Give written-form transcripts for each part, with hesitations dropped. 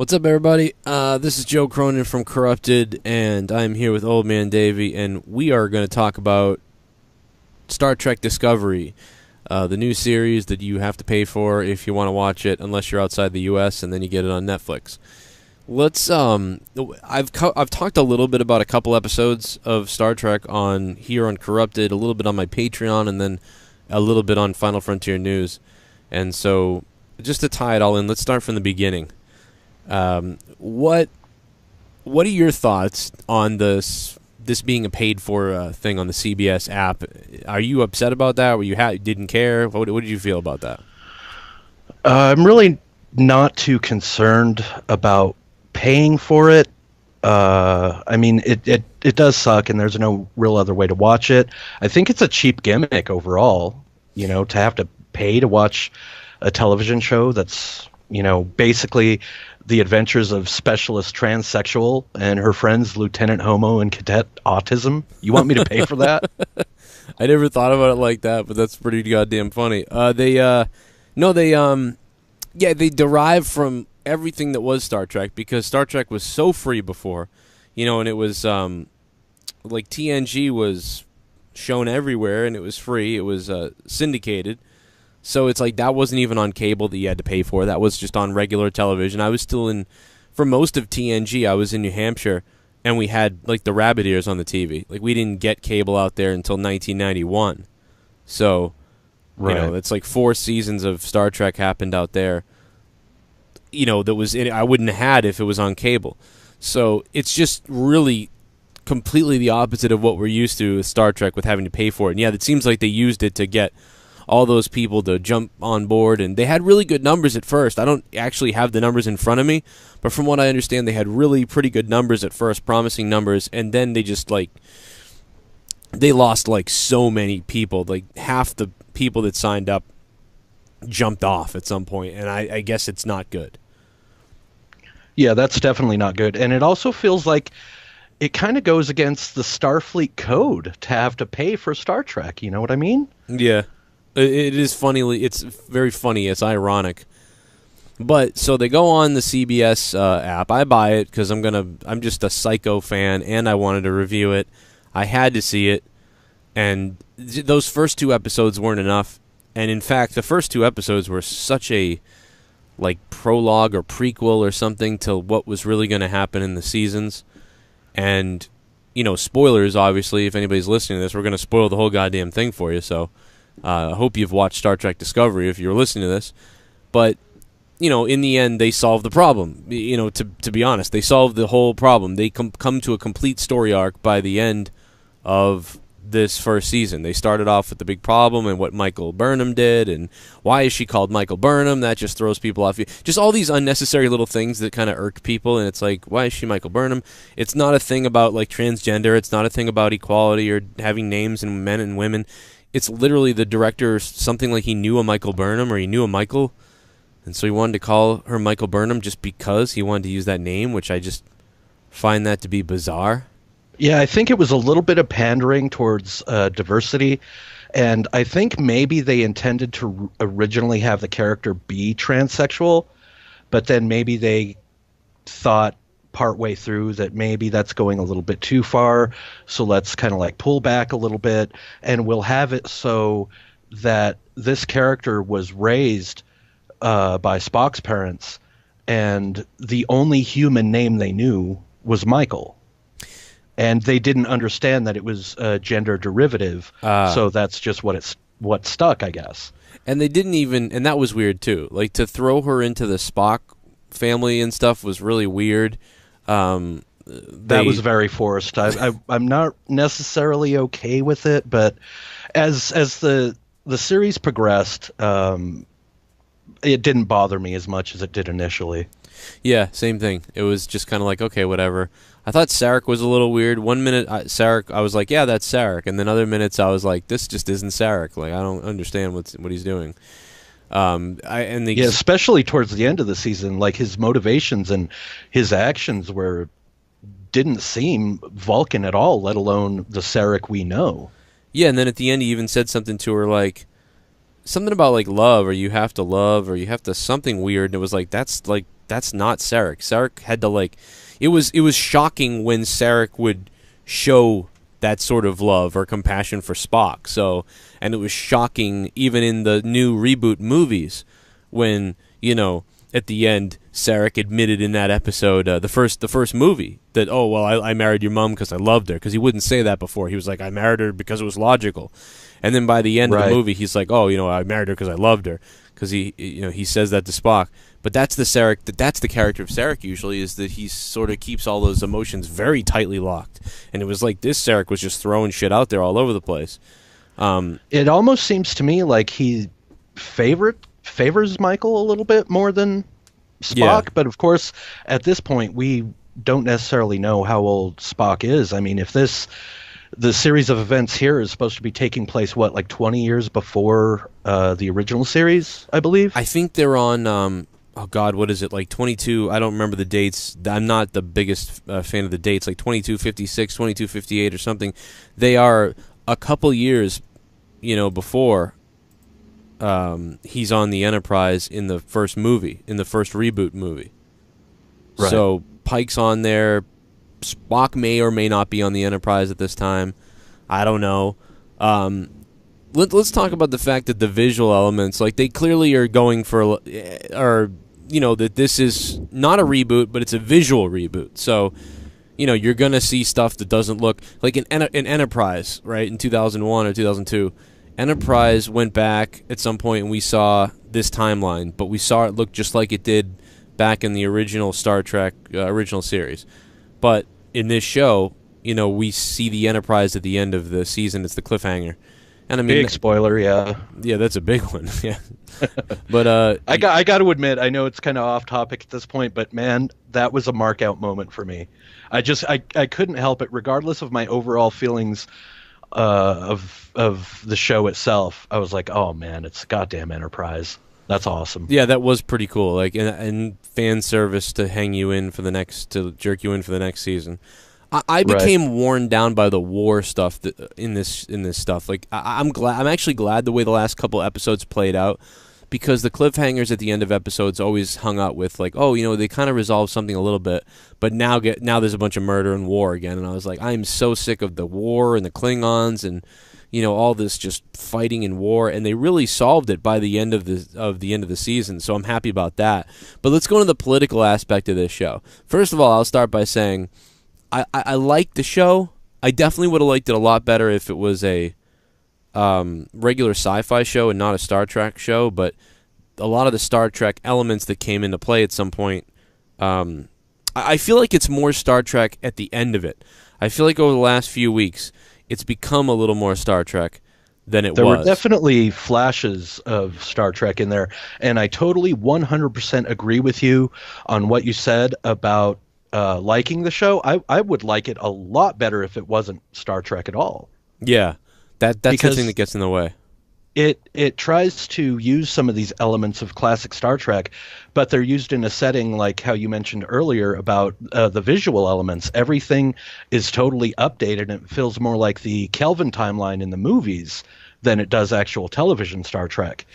What's up, everybody? This is Joe Cronin from Corrupted, and I'm here with Old Man Davey, and we are going to talk about Star Trek Discovery, the new series that you have to pay for if you want to watch it, unless you're outside the U.S., and then you get it on Netflix. I've talked a little bit about a couple episodes of Star Trek here on Corrupted, a little bit on my Patreon, and then a little bit on Final Frontier News. And so, just to tie it all in, let's start from the beginning. What are your thoughts on this being a paid for thing on the CBS app? Are you upset about that? Were you didn't care? What did you feel about that? I'm really not too concerned about paying for it. I mean, it does suck, and there's no real other way to watch it. I think it's a cheap gimmick overall, to have to pay to watch a television show that's, basically the adventures of specialist transsexual and her friends Lieutenant Homo and Cadet Autism. You want me to pay for that? I never thought about it like that, but that's pretty goddamn funny. They derive from everything that was Star Trek, because Star Trek was so free before, and it was like TNG was shown everywhere and it was free. It was syndicated. So it's like that wasn't even on cable that you had to pay for. That was just on regular television. I was still for most of TNG, I was in New Hampshire, and we had like the rabbit ears on the TV. Like we didn't get cable out there until 1991. So, right. It's like 4 seasons of Star Trek happened out there. I wouldn't have had if it was on cable. So it's just really completely the opposite of what we're used to with Star Trek, with having to pay for it. And yeah, it seems like they used it to get all those people to jump on board, and they had really good numbers at first. I don't actually have the numbers in front of me, but from what I understand, they had really pretty good numbers at first, promising numbers, and then they just they lost so many people. Like half the people that signed up jumped off at some point, and I guess it's not good. Yeah, that's definitely not good. And it also feels like it kind of goes against the Starfleet code to have to pay for Star Trek. You know what I mean? Yeah. It is funny. It's very funny. It's ironic. But so they go on the CBS app. I buy it because I'm just a Psycho fan, and I wanted to review it. I had to see it, and those first 2 episodes weren't enough. And in fact, the first 2 episodes were such a prologue or prequel or something to what was really going to happen in the seasons. And spoilers. Obviously, if anybody's listening to this, we're going to spoil the whole goddamn thing for you. So. I hope you've watched Star Trek Discovery if you're listening to this. But, in the end, they solve the problem. To be honest, they solve the whole problem. They come to a complete story arc by the end of this first season. They started off with the big problem and what Michael Burnham did, and why is she called Michael Burnham? That just throws people off. Just all these unnecessary little things that kind of irk people, and it's like, why is she Michael Burnham? It's not a thing about, transgender. It's not a thing about equality or having names and men and women. It's literally the director, something like he knew a Michael Burnham, or he knew a Michael, and so he wanted to call her Michael Burnham just because he wanted to use that name, which I just find that to be bizarre. Yeah, I think it was a little bit of pandering towards diversity, and I think maybe they intended to originally have the character be transsexual, but then maybe they thought partway through that maybe that's going a little bit too far, so let's kind of pull back a little bit, and we'll have it so that this character was raised by Spock's parents, and the only human name they knew was Michael, and they didn't understand that it was gender derivative, so that's just what stuck, I guess. And they didn't even, and that was weird too, to throw her into the Spock family and stuff was really weird. That was very forced. I'm not necessarily okay with it, but as the series progressed, it didn't bother me as much as it did initially. Yeah, same thing. It was just kind of okay, whatever. I thought Sarek was a little weird. One minute, Sarek, I was like, yeah, that's Sarek, and then other minutes, I was like, this just isn't Sarek. I don't understand what he's doing. Especially towards the end of the season, his motivations and his actions didn't seem Vulcan at all, let alone the Sarek we know. Yeah, and then at the end he even said something to her something about love, or you have to love, or you have to something weird, and it was that's that's not Sarek. Sarek had to like, it was shocking when Sarek would show that sort of love or compassion for Spock. So, and it was shocking even in the new reboot movies when, you know, at the end, Sarek admitted in that episode, the first movie, that, oh, well, I married your mom because I loved her. Because he wouldn't say that before. He was like, I married her because it was logical. And then by the end of the movie, he's like, oh, you know, I married her because I loved her. Because he says that to Spock. But that's the Sarek. That's the character of Sarek usually, is that he sort of keeps all those emotions very tightly locked. And it was like this Sarek was just throwing shit out there all over the place. It almost seems to me like he favors Michael a little bit more than Spock, Yeah. but of course, at this point, we don't necessarily know how old Spock is. I mean, if the series of events here is supposed to be taking place, what, like 20 years before the original series, I believe? I think they're on, oh God, what is it, like 22, I don't remember the dates. I'm not the biggest fan of the dates, like 2256, 2258 or something. They are a couple years, you know, before he's on the Enterprise in the first movie, in the first reboot movie. Right. So Pike's on there. Spock may or may not be on the Enterprise at this time. I don't know. Let's talk about the fact that the visual elements, like, they clearly are going for, or, you know, that this is not a reboot, but it's a visual reboot. So, you know, you're going to see stuff that doesn't look like in Enterprise, right, in 2001 or 2002. Enterprise went back at some point and we saw this timeline, but we saw it look just like it did back in the original Star Trek original series. But in this show, you know, we see the Enterprise at the end of the season. It's the cliffhanger. And I mean, Big spoiler, yeah. Yeah, that's a big one. Yeah. But I got to admit, I know it's kind of off topic at this point, but man, that was a mark out moment for me. I couldn't help it, regardless of my overall feelings of the show itself. I was like, oh man, it's goddamn Enterprise. That's awesome. yeah, that was pretty cool. Like, and fan service to hang you in for the next, to jerk you in for the next season. I became worn down by the war stuff in this stuff. Like, I'm actually glad the way the last couple episodes played out, because the cliffhangers at the end of episodes always hung out with, like, oh, you know, they kind of resolved something a little bit, but now there's a bunch of murder and war again. And I was like, I'm so sick of the war and the Klingons and, you know, all this just fighting and war. And they really solved it by the end of the season. So I'm happy about that. But let's go into the political aspect of this show. First of all, I'll start by saying I like the show. I definitely would have liked it a lot better if it was a regular sci-fi show and not a Star Trek show, but a lot of the Star Trek elements that came into play at some point, I feel like it's more Star Trek at the end of it. I feel like over the last few weeks, it's become a little more Star Trek than it was. There were definitely flashes of Star Trek in there, and I totally 100% agree with you on what you said about liking the show. I would like it a lot better if it wasn't Star Trek at all. Yeah, that's Because the thing that gets in the way. It tries to use some of these elements of classic Star Trek, but they're used in a setting like how you mentioned earlier about the visual elements. Everything is totally updated, and it feels more like the Kelvin timeline in the movies than it does actual television Star Trek.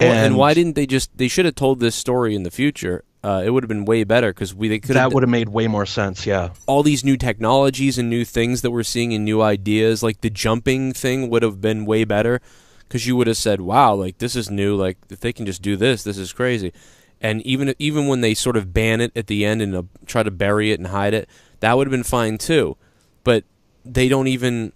And why didn't they should have told this story in the future. It would have been way better, because they could have. That would have made way more sense, yeah. All these new technologies and new things that we're seeing and new ideas, like the jumping thing, would have been way better, because you would have said, "Wow, like this is new. Like if they can just do this, this is crazy." And even when they sort of ban it at the end and try to bury it and hide it, that would have been fine too. But they don't even.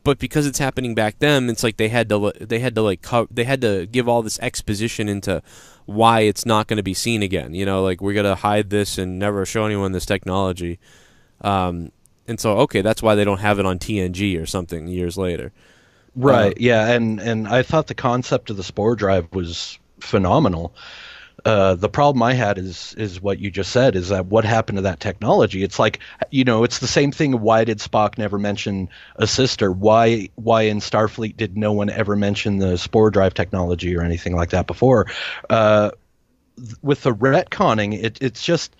But because it's happening back then, it's like they had to give all this exposition into why it's not going to be seen again. You know, like, we're going to hide this and never show anyone this technology. And so, okay, that's why they don't have it on TNG or something years later. Right, yeah, and I thought the concept of the spore drive was phenomenal. The problem I had is what you just said, is that what happened to that technology? It's like, you know, it's the same thing. Why did Spock never mention a sister? Why in Starfleet did no one ever mention the spore drive technology or anything like that before? With the retconning, it's just,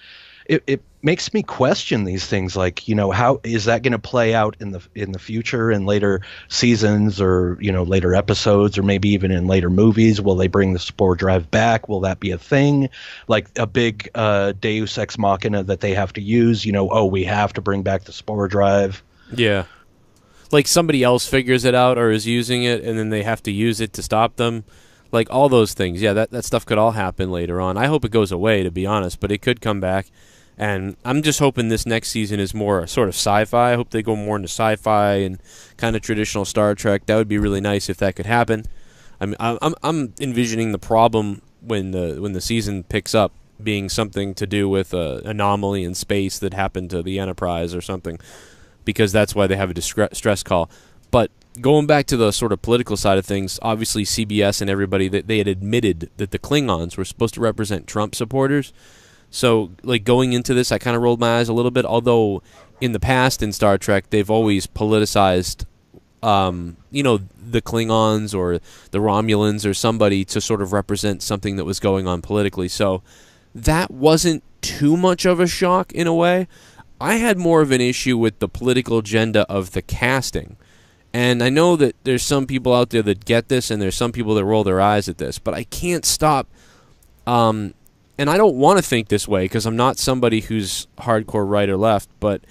it makes me question these things, like, how is that going to play out in the future, in later seasons, or later episodes, or maybe even in later movies. Will they bring the spore drive back? Will that be a thing, like a big deus ex machina that they have to use? Oh, we have to bring back the spore drive. Yeah. Like somebody else figures it out or is using it, and then they have to use it to stop them. Like all those things. Yeah, that stuff could all happen later on. I hope it goes away, to be honest, but it could come back. And I'm just hoping this next season is more sort of sci-fi. I hope they go more into sci-fi and kind of traditional Star Trek. That would be really nice if that could happen. I'm envisioning the problem when the season picks up being something to do with an anomaly in space that happened to the Enterprise or something, because that's why they have a distress call. But going back to the sort of political side of things, obviously CBS and everybody, they had admitted that the Klingons were supposed to represent Trump supporters. So, like, going into this, I kind of rolled my eyes a little bit, although in the past in Star Trek, they've always politicized, the Klingons or the Romulans or somebody to sort of represent something that was going on politically. So that wasn't too much of a shock in a way. I had more of an issue with the political agenda of the casting. And I know that there's some people out there that get this, and there's some people that roll their eyes at this, but I can't stop. And I don't want to think this way because I'm not somebody who's hardcore right or left, but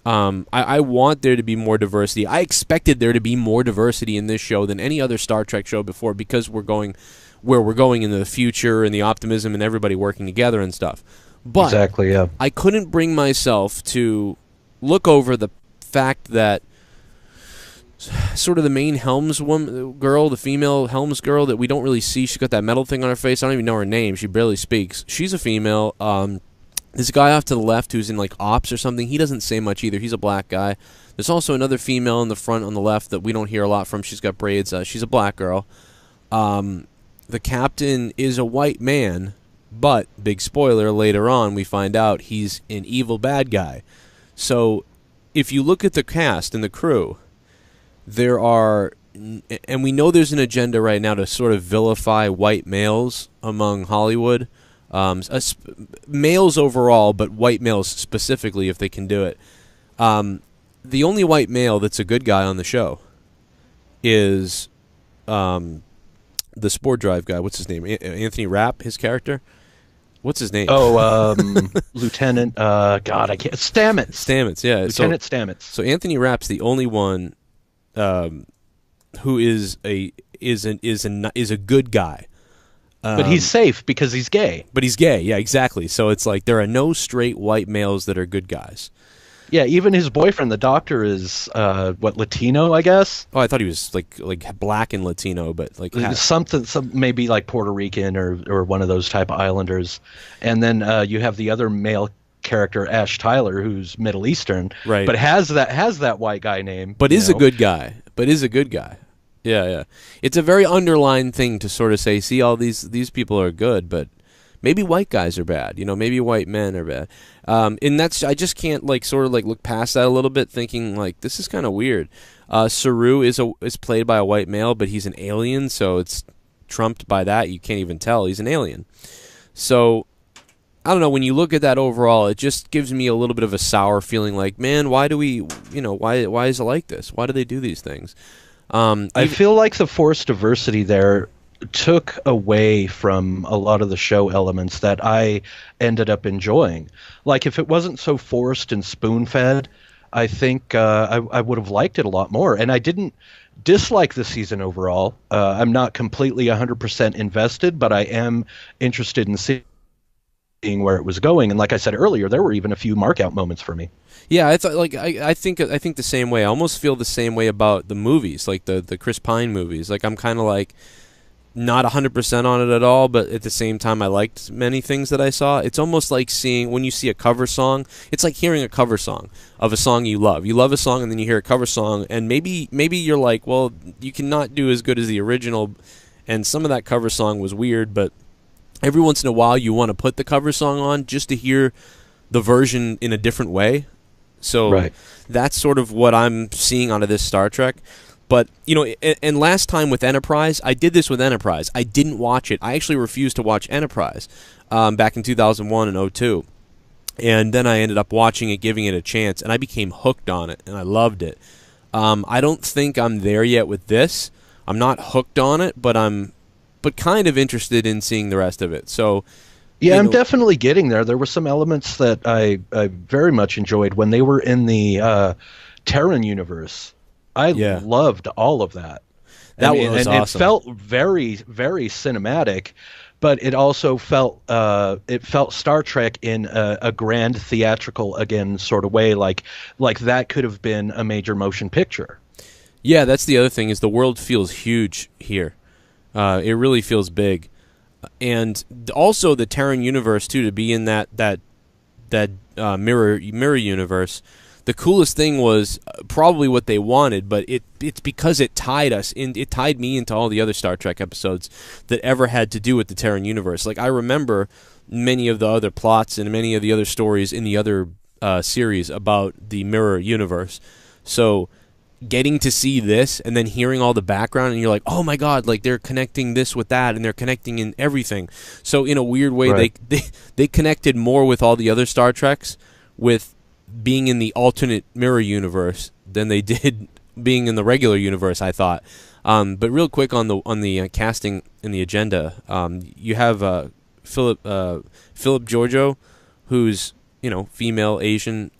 I want there to be more diversity. I expected there to be more diversity in this show than any other Star Trek show before, because we're going where we're going in the future and the optimism and everybody working together and stuff. But exactly, yeah. I couldn't bring myself to look over the fact that sort of the main Helms girl, the female Helms girl that we don't really see, she's got that metal thing on her face. I don't even know her name. She barely speaks. She's a female. This guy off to the left who's in like ops or something, he doesn't say much either. He's a black guy. There's also another female in the front on the left that we don't hear a lot from. She's got braids. She's a black girl. The captain is a white man, but, big spoiler, later on we find out he's an evil bad guy. So if you look at the cast and the crew, there are, and we know there's an agenda right now to sort of vilify white males among Hollywood. Males overall, but white males specifically, if they can do it. The only white male that's a good guy on the show is the Spore Drive guy. What's his name? Anthony Rapp, his character. What's his name? Oh, Lieutenant. God, I can't. Stamets. Stamets, yeah. Lieutenant Stamets. So Anthony Rapp's the only one who is a good guy. But he's safe because he's gay. But he's gay, yeah, exactly. So it's like there are no straight white males that are good guys. Yeah, even his boyfriend, the doctor, is Latino, I guess. Oh, I thought he was like black and Latino, but like something, maybe like Puerto Rican or one of those type of islanders. And then you have the other male character, Ash Tyler, who's Middle Eastern, right? But has that white guy name, but is a good guy. Yeah. It's a very underlined thing to sort of say, see, all these people are good, but maybe white guys are bad. Maybe white men are bad. And that's, I just can't look past that a little bit, thinking like this is kind of weird. Saru is played by a white male, but he's an alien, so it's trumped by that. You can't even tell he's an alien. So I don't know. When you look at that overall, it just gives me a little bit of a sour feeling. Like, man, why do we? Why is it like this? Why do they do these things? I feel like the forced diversity there took away from a lot of the show elements that I ended up enjoying. Like, if it wasn't so forced and spoon-fed, I think I would have liked it a lot more. And I didn't dislike the season overall. I'm not completely 100% invested, but I am interested in seeing where it was going. And like I said earlier, there were even a few mark-out moments for me. Yeah, I think the same way. I almost feel the same way about the movies, like the Chris Pine movies. Like, I'm kind of like not 100% on it at all, but at the same time I liked many things that I saw. It's almost like when you see a cover song, it's like hearing a cover song of a song you love. You love a song and then you hear a cover song, and maybe you're like, well, you cannot do as good as the original, and some of that cover song was weird, but every once in a while you want to put the cover song on just to hear the version in a different way. So right. That's sort of what I'm seeing out of this Star Trek. But, and last time with Enterprise, I did this with Enterprise. I didn't watch it. I actually refused to watch Enterprise back in 2001 and 2002. And then I ended up watching it, giving it a chance, and I became hooked on it, and I loved it. I don't think I'm there yet with this. I'm not hooked on it, but kind of interested in seeing the rest of it. So, yeah, I'm definitely getting there. There were some elements that I very much enjoyed when they were in the Terran universe. I loved all of that. That was awesome. It felt very, very cinematic, but it also felt Star Trek in a grand theatrical again sort of way, like that could have been a major motion picture. Yeah, that's the other thing is the world feels huge here. It really feels big, and also the Terran universe too. To be in that mirror universe, the coolest thing was probably what they wanted, but it's because it tied us in. It tied me into all the other Star Trek episodes that ever had to do with the Terran universe. Like I remember many of the other plots and many of the other stories in the other series about the mirror universe. So getting to see this and then hearing all the background, and you're like, oh my god, like they're connecting this with that, and they're connecting in everything. So in a weird way, right. they connected more with all the other Star Treks with being in the alternate mirror universe than they did being in the regular universe, I thought. But real quick on the casting in the agenda, you have Philip Giorgio, who's female Asian,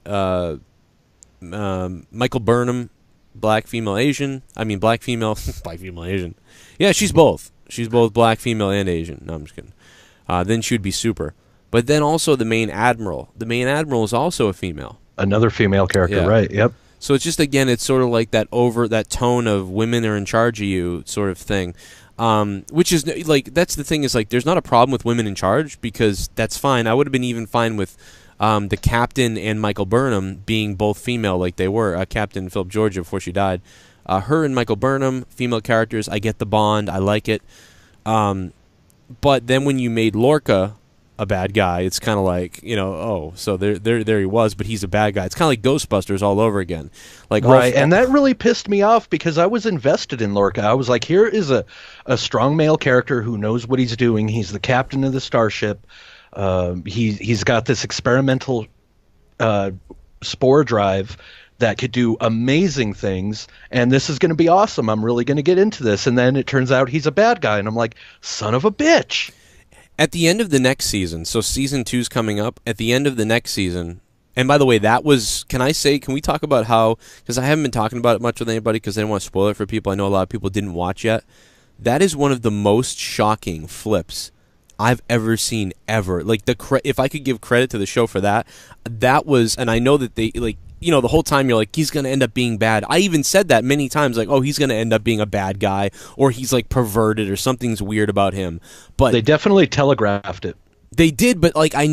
Michael Burnham, black female Asian. I mean black female black female Asian. Yeah, she's both. She's both black female and Asian. No, I'm just kidding. Then she would be super. But then also the main admiral. The main admiral is also a female. Another female character, right? Yep. So it's just, again, it's sort of like that tone of women are in charge of you sort of thing. Which is, like, that's the thing is, like, there's not a problem with women in charge because that's fine. I would have been even fine with the captain and Michael Burnham being both female like they were. Captain Philip Georgia before she died. Her and Michael Burnham, female characters, I get the bond. I like it. But then when you made Lorca a bad guy, it's kind of like, oh, so there he was, but he's a bad guy. It's kind of like Ghostbusters all over again. Like, right, and that really pissed me off because I was invested in Lorca. I was like, here is a strong male character who knows what he's doing. He's the captain of the starship. He's got this experimental spore drive that could do amazing things, and this is going to be awesome. I'm really going to get into this. And then it turns out he's a bad guy, and I'm like, son of a bitch. At the end of the next season, so season 2's coming up, at the end of the next season, and by the way, that was, can we talk about how, because I haven't been talking about it much with anybody because I didn't want to spoil it for people. I know a lot of people didn't watch yet. That is one of the most shocking flips I've ever seen ever. Like, if I could give credit to the show for that was, and I know that they, like, the whole time you're like, he's going to end up being bad. I even said that many times, like, oh, he's going to end up being a bad guy, or he's, like, perverted, or something's weird about him. But they definitely telegraphed it. They did, but, like, I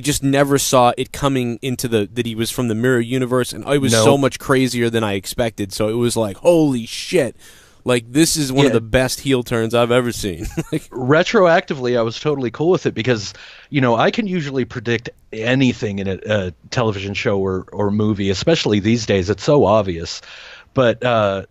just never saw it coming into that he was from the mirror universe, and it was so much crazier than I expected. So it was like, holy shit. Like, this is one of the best heel turns I've ever seen. Retroactively, I was totally cool with it because, I can usually predict anything in a television show or movie, especially these days. It's so obvious. But, I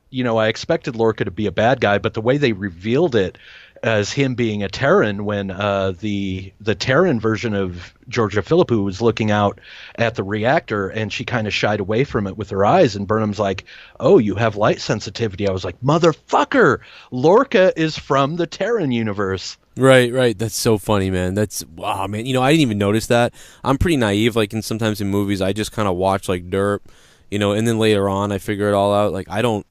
expected Lorca to be a bad guy, but the way they revealed it as him being a Terran when the Terran version of Georgia Philippou was looking out at the reactor and she kind of shied away from it with her eyes, and Burnham's like, oh, you have light sensitivity. I was like, motherfucker, Lorca is from the Terran universe. Right. That's so funny, man. Wow, man. I didn't even notice that. I'm pretty naive. Like, sometimes in movies, I just kind of watch, like, derp, and then later on I figure it all out. Like, I don't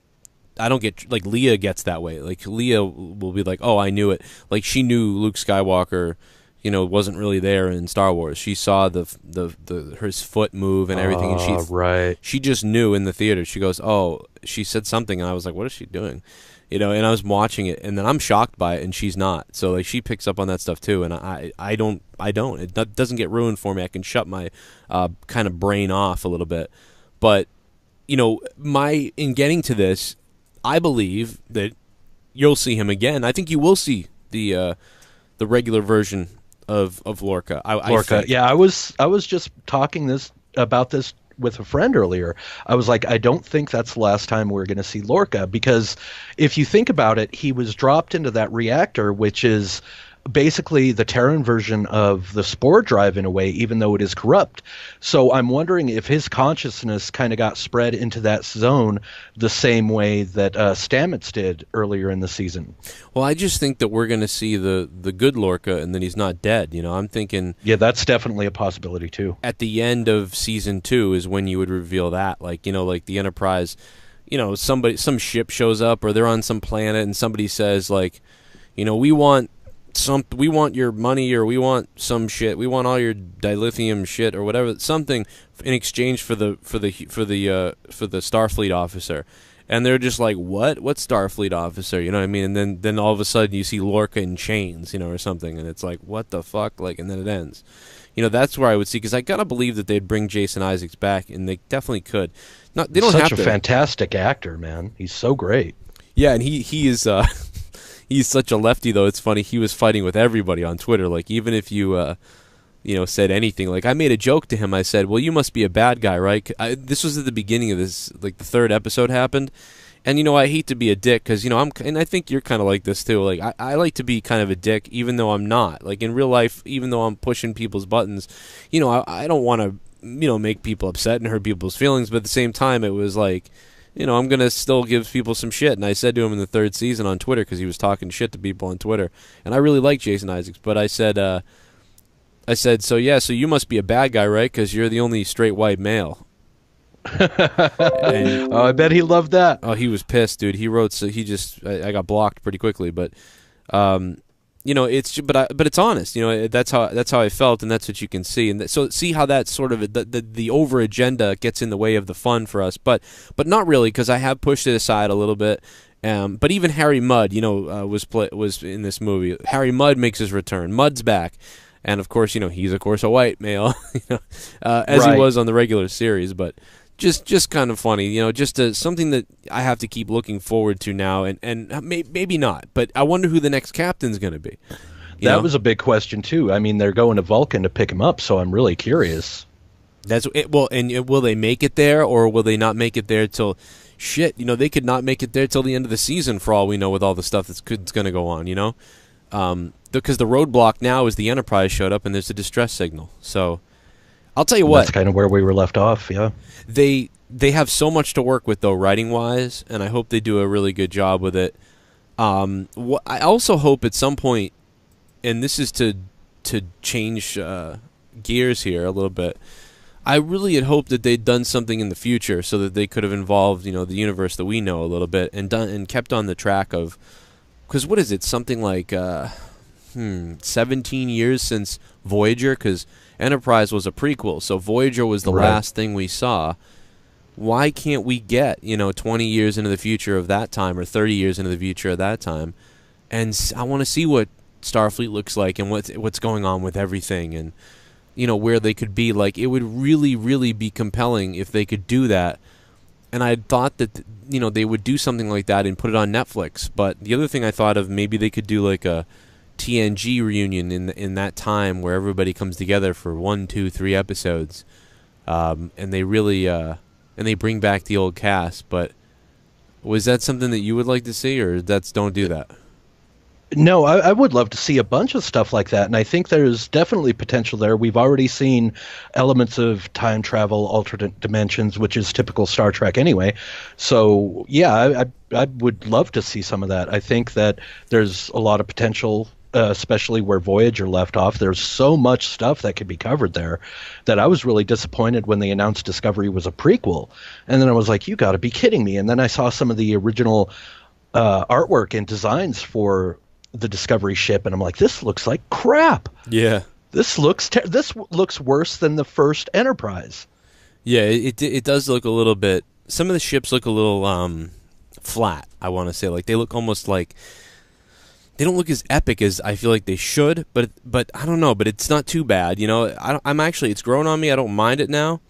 get, like, Leah gets that way. Like, Leah will be like, oh, I knew it. Like, she knew Luke Skywalker, wasn't really there in Star Wars. She saw his foot move and everything, and she just knew in the theater. She goes, oh, she said something, and I was like, what is she doing? And I was watching it, and then I'm shocked by it, and she's not. So, like, she picks up on that stuff too, and I don't. It doesn't get ruined for me. I can shut my kind of brain off a little bit. But, in getting to this, I believe that you'll see him again. I think you will see the regular version of Lorca. Lorca, yeah. I was just talking about this with a friend earlier. I was like, I don't think that's the last time we're going to see Lorca, because if you think about it, he was dropped into that reactor, which is basically the Terran version of the Spore Drive in a way, even though it is corrupt. So I'm wondering if his consciousness kind of got spread into that zone the same way that Stamets did earlier in the season. Well, I just think that we're going to see the good Lorca, and then he's not dead. You know, I'm thinking. Yeah, that's definitely a possibility too. At the end of season 2 is when you would reveal that, like, you know, like the Enterprise, you know, some ship shows up, or they're on some planet, and somebody says, like, you know, we want your money, or we want some shit, we want all your dilithium shit, or whatever, something in exchange for the Starfleet officer. And they're just like, what Starfleet officer, you know what I mean? And then all of a sudden you see Lorca in chains, you know, or something, and it's like, what the fuck, like, and then it ends. You know, that's where I would see, because I gotta believe that they'd bring Jason Isaacs back, and they definitely could. Not, they don't have to. Such a fantastic actor, man. He's so great. Yeah, and he is he's such a lefty, though. It's funny, he was fighting with everybody on Twitter. Like, even if you you know, said anything, like, I made a joke to him. I said, well, you must be a bad guy, right? This was at the beginning of this, like, the 3rd episode happened. And, you know, I hate to be a dick, because, you know, and I think you're kind of like this too. Like, I like to be kind of a dick, even though I'm not. Like, in real life, even though I'm pushing people's buttons, you know, I don't want to, you know, make people upset and hurt people's feelings. But at the same time, it was like, you know, I'm going to still give people some shit. And I said to him in the 3rd season on Twitter, because he was talking shit to people on Twitter. And I really like Jason Isaacs. But I said, so yeah, so you must be a bad guy, right? Because you're the only straight white male. Oh, I bet he loved that. Oh, he was pissed, dude. He wrote, so I got blocked pretty quickly, but you know, but it's honest. You know, that's how I felt, and that's what you can see. And so see how that sort of the over agenda gets in the way of the fun for us, but not really, because I have pushed it aside a little bit. But even Harry Mudd, you know, was in this movie. Harry Mudd makes his return. Mudd's back. And of course, you know, he's of course a white male, you know, as right. He was on the regular series, but just kind of funny, you know, just something that I have to keep looking forward to now, and maybe not, but I wonder who the next captain's going to be. That was a big question too. I mean, they're going to Vulcan to pick him up, so I'm really curious. That's it. Well, and will they make it there, or will they not make it there till? Shit, you know, they could not make it there till the end of the season, for all we know, with all the stuff that's going to go on, you know. Because the roadblock now is the Enterprise showed up and there's a distress signal. So I'll tell you what. That's kind of where we were left off, yeah. They have so much to work with, though, writing-wise, and I hope they do a really good job with it. I also hope at some point, and this is to change gears here a little bit, I really had hoped that they'd done something in the future so that they could have involved, you know, the universe that we know a little bit, and kept on the track of, because what is it, something like 17 years since Voyager, because Enterprise was a prequel, so Voyager was the last thing we saw. Why can't we get, you know, 20 years into the future of that time, or 30 years into the future of that time, and I want to see what Starfleet looks like, and what's going on with everything, and, you know, where they could be. Like, it would really, really be compelling if they could do that. And I thought that, you know, they would do something like that and put it on Netflix. But the other thing I thought of, maybe they could do like a TNG reunion in that time, where everybody comes together for 1, 2, 3 episodes, and they really and they bring back the old cast. But was that something that you would like to see, or don't do that? No, I would love to see a bunch of stuff like that, and I think there's definitely potential there. We've already seen elements of time travel, alternate dimensions, which is typical Star Trek anyway. So, yeah, I would love to see some of that. I think that there's a lot of potential, especially where Voyager left off. There's so much stuff that could be covered there that I was really disappointed when they announced Discovery was a prequel. And then I was like, you got to be kidding me. And then I saw some of the original artwork and designs for the Discovery ship, and I'm like, this looks like crap. Yeah, this looks worse than the first Enterprise. Yeah, it does look a little bit. Some of the ships look a little flat, I want to say. Like, they look almost like, they don't look as epic as I feel like they should, but I don't know, but it's not too bad, you know. I'm actually, it's grown on me. I don't mind it now.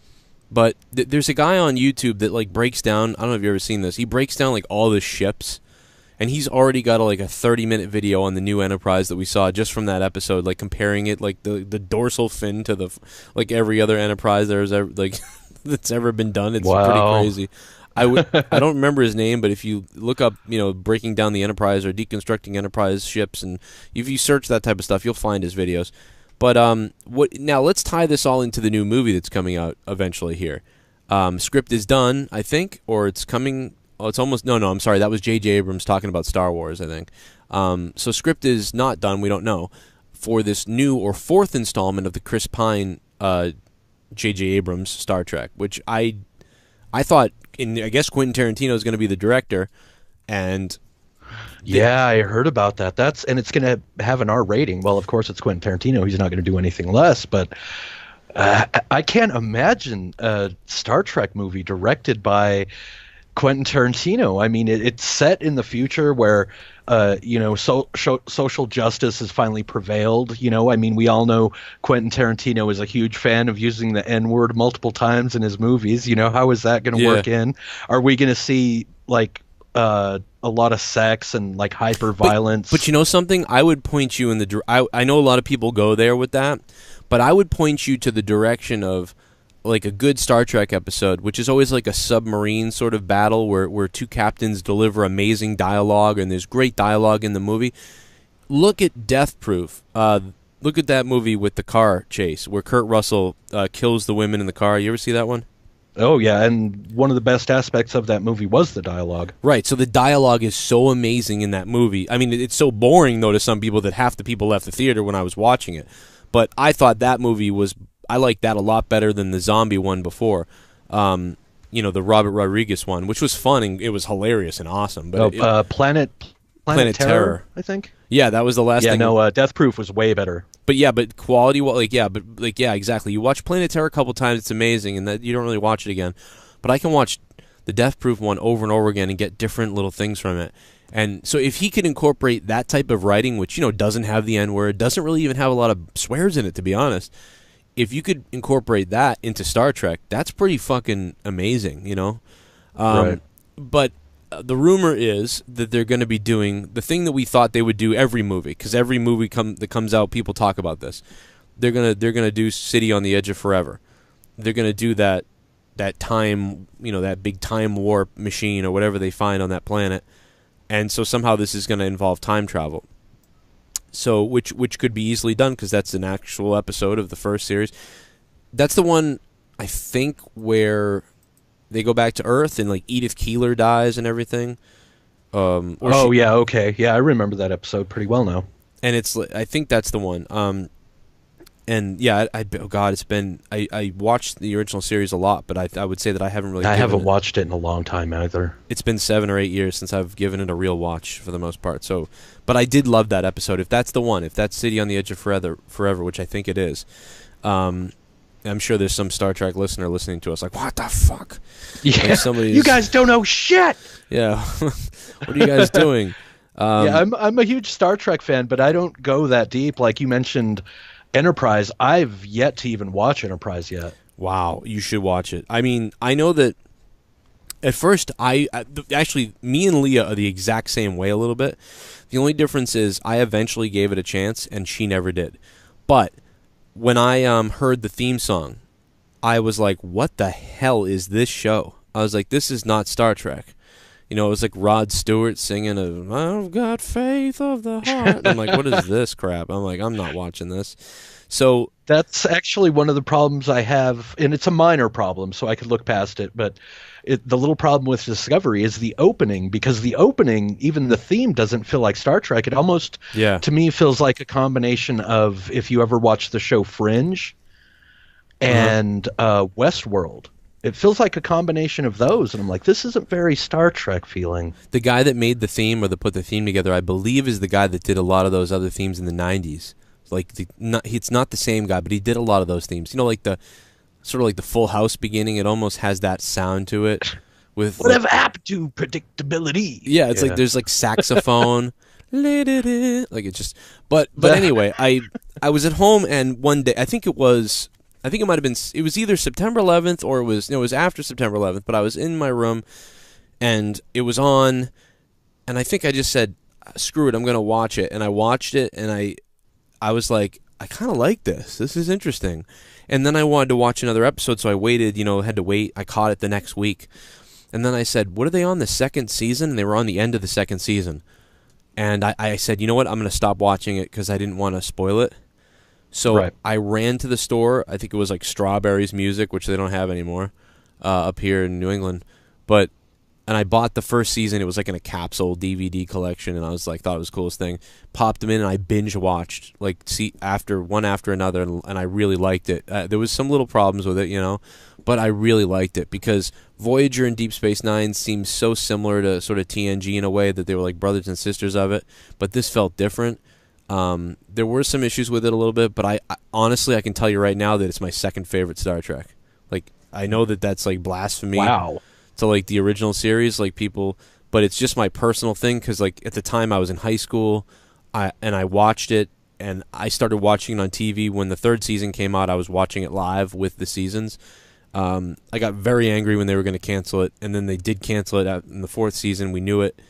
But there's a guy on YouTube that like breaks down, I don't know if you've ever seen this. He breaks down like all the ships. And he's already got a 30-minute video on the new Enterprise that we saw just from that episode, like comparing it, like the dorsal fin to the every other Enterprise there's ever, like that's ever been done. It's pretty crazy. I don't remember his name, but if you look up, breaking down the Enterprise or deconstructing Enterprise ships, and if you search that type of stuff, you'll find his videos. But now let's tie this all into the new movie that's coming out eventually here. Script is done, I think, or it's coming. Oh, it's almost no. I'm sorry. That was J.J. Abrams talking about Star Wars, I think. So script is not done. We don't know for this new or fourth installment of the Chris Pine J.J. Abrams Star Trek, which I thought. I guess Quentin Tarantino is going to be the director, and yeah, I heard about that. And it's going to have an R rating. Well, of course, it's Quentin Tarantino. He's not going to do anything less. But I can't imagine a Star Trek movie directed by Quentin Tarantino. I mean, it's set in the future where, social justice has finally prevailed. I mean, we all know Quentin Tarantino is a huge fan of using the N-word multiple times in his movies. How is that going to work in? Are we going to see a lot of sex and hyper violence? But you know something? I would point you in the. I know a lot of people go there with that, but I would point you to the direction of a good Star Trek episode, which is always a submarine sort of battle where two captains deliver amazing dialogue, and there's great dialogue in the movie. Look at Death Proof. Look at that movie with the car chase where Kurt Russell kills the women in the car. You ever see that one? Oh, yeah, and one of the best aspects of that movie was the dialogue. Right, so the dialogue is so amazing in that movie. I mean, it's so boring, though, to some people that half the people left the theater when I was watching it. But I thought that movie was... I like that a lot better than the zombie one before, the Robert Rodriguez one, which was fun and it was hilarious and awesome. But Planet Terror, I think. Yeah, that was the last thing. Yeah, no, Death Proof was way better. But quality, exactly. You watch Planet Terror a couple times, it's amazing, and that you don't really watch it again. But I can watch the Death Proof one over and over again and get different little things from it. And so if he could incorporate that type of writing, which doesn't have the N-word, doesn't really even have a lot of swears in it, to be honest. If you could incorporate that into Star Trek, that's pretty fucking amazing, Right. But the rumor is that they're going to be doing the thing that we thought they would do every movie, because every movie that comes out, people talk about this. They're gonna do City on the Edge of Forever. They're gonna do that time, that big time warp machine or whatever they find on that planet, and so somehow this is going to involve time travel. So, which could be easily done because that's an actual episode of the first series. That's the one, I think, where they go back to Earth and Edith Keeler dies and everything. Yeah, okay, yeah, I remember that episode pretty well now. And I think that's the one. And yeah, oh God, it's been. I watched the original series a lot, but I would say that I haven't really. I haven't watched it in a long time either. It's been 7 or 8 years since I've given it a real watch for the most part. So, but I did love that episode. If that's the one, if that's City on the Edge of Forever, which I think it is, I'm sure there's some Star Trek listener listening to us what the fuck? Yeah, you guys don't know shit. Yeah, what are you guys doing? Yeah, I'm a huge Star Trek fan, but I don't go that deep. Like you mentioned. Enterprise, I've yet to even watch Enterprise yet. Wow, you should watch it. I mean, I know that at first, actually, me and Leah are the exact same way a little bit. The only difference is I eventually gave it a chance, and she never did. But when I heard the theme song, I was like, what the hell is this show? I was like, this is not Star Trek. It was like Rod Stewart singing I've got faith of the heart. I'm like, what is this crap? I'm like, I'm not watching this. So that's actually one of the problems I have, and it's a minor problem, so I could look past it. But the little problem with Discovery is the opening, because the opening, even the theme, doesn't feel like Star Trek. It almost, to me, feels like a combination of, if you ever watched the show Fringe and Westworld. It feels like a combination of those, and I'm like, this isn't very Star Trek feeling. The guy that made the theme or that put the theme together, I believe, is the guy that did a lot of those other themes in the 90s. It's not the same guy, but he did a lot of those themes. Like the sort of like the Full House beginning. It almost has that sound to it. With whatever happened to predictability? Yeah, it's like there's saxophone. It just. But anyway, I was at home, and one day I think it might have been. It was either September 11th or it was after September 11th. But I was in my room, and it was on, and I think I just said, "Screw it, I'm going to watch it." And I watched it, and I was like, I kind of like this. This is interesting. And then I wanted to watch another episode, so I waited. Had to wait. I caught it the next week, And then I said, what are they on, the second season? And they were on the end of the second season. And I said, you know what? I'm going to stop watching it because I didn't want to spoil it. So Right. I ran to the store. I think it was like Strawberries Music, which they don't have anymore up here in New England. And I bought the first season. It was like in a capsule DVD collection, and I was like, thought it was the coolest thing. Popped them in, and I binge watched one after another, and I really liked it. There was some little problems with it, but I really liked it because Voyager and Deep Space Nine seemed so similar to sort of TNG in a way that they were like brothers and sisters of it. But this felt different. There were some issues with it a little bit, but I honestly, I can tell you right now that it's my second favorite Star Trek. Like, I know that that's like blasphemy. Wow. To like the original series, like people, but it's just my personal thing because like at the time I was in high school, I watched it, and I started watching it on TV when the third season came out. I was watching it live with the seasons. I got very angry when they were going to cancel it, and then they did cancel it in the fourth season. We knew it,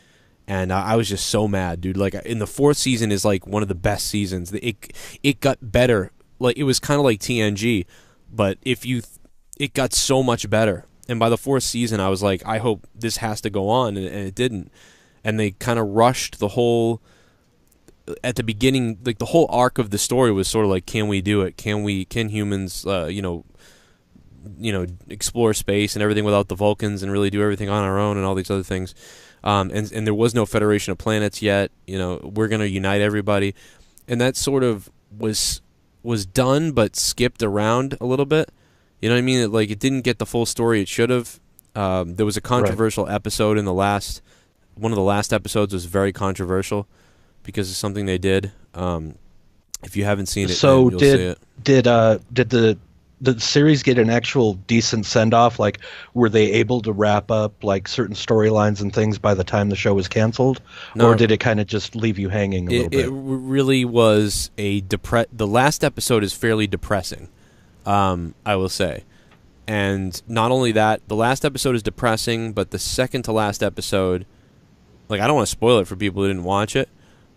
and I was just so mad, dude. Like in the fourth season is like one of the best seasons. It got better. Like it was kind of like TNG, but it got so much better. And by the fourth season, I was like, I hope this has to go on, and it didn't. And they kind of rushed the whole. At the beginning, like the whole arc of the story was sort of like, can we do it? Can humans, explore space and everything without the Vulcans and really do everything on our own and all these other things? And there was no Federation of Planets yet. We're going to unite everybody, and that sort of was done, but skipped around a little bit. You know what I mean? Like it didn't get the full story it should have. There was a controversial episode in one of the last episodes was very controversial because of something they did. If you haven't seen it, So you'll see it. did the series get an actual decent send off? Like, were they able to wrap up like certain storylines and things by the time the show was canceled, No. or did it kind of just leave you hanging a little bit? It really was the last episode is fairly depressing. I will say. And not only that, the last episode is depressing, but the second to last episode, like I don't want to spoil it for people who didn't watch it,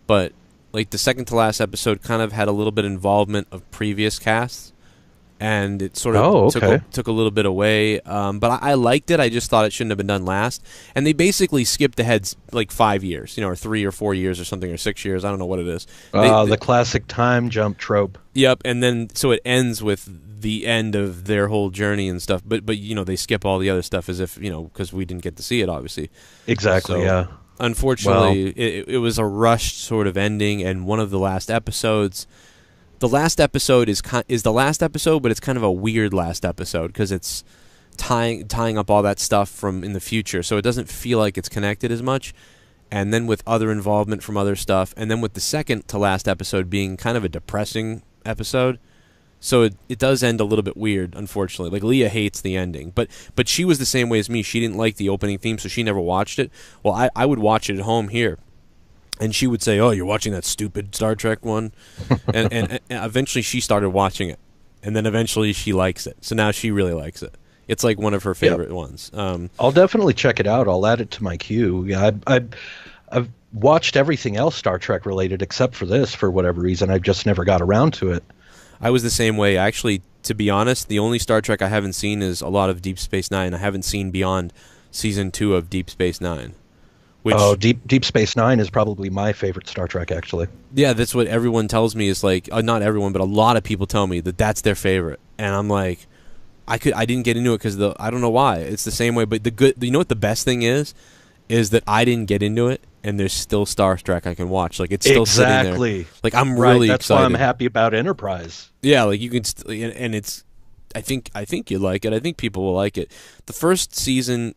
but like the second to last episode kind of had a little bit of involvement of previous casts, and it sort of took a little bit away. But I liked it. I just thought it shouldn't have been done last. And they basically skipped ahead like 5 years, or 3 or 4 years or something, or 6 years. I don't know what it is. The classic time jump trope. Yep, and then so it ends with the end of their whole journey and stuff. But they skip all the other stuff as if because we didn't get to see it, obviously. Exactly. So, yeah. Unfortunately, it was a rushed sort of ending, and one of the last episodes. The last episode is the last episode, but it's kind of a weird last episode because it's tying up all that stuff from in the future, so it doesn't feel like it's connected as much. And then with other involvement from other stuff, and then with the second to last episode being kind of a depressing episode, so it does end a little bit weird, unfortunately. Like Leah hates the ending, but she was the same way as me. She didn't like the opening theme, so she never watched it. Well, I would watch it at home here. And she would say, "Oh, you're watching that stupid Star Trek one," and eventually she started watching it, and then eventually she likes it. So now she really likes it. It's like one of her favorite ones. I'll definitely check it out. I'll add it to my queue. Yeah, I've watched everything else Star Trek related except for this for whatever reason. I just never got around to it. I was the same way. Actually, to be honest, the only Star Trek I haven't seen is a lot of Deep Space Nine. I haven't seen beyond season 2 of Deep Space Nine. Deep Space Nine is probably my favorite Star Trek, actually. Yeah, that's what everyone tells me is like, not everyone, but a lot of people tell me that that's their favorite. And I'm like, I didn't get into it because I don't know why. It's the same way, but what the best thing is that I didn't get into it, and there's still Star Trek I can watch. Like it's still sitting there. Like I'm really That's excited. why I'm happy about Enterprise. Yeah, like you can, and it's. I think you like it. I think people will like it. The first season,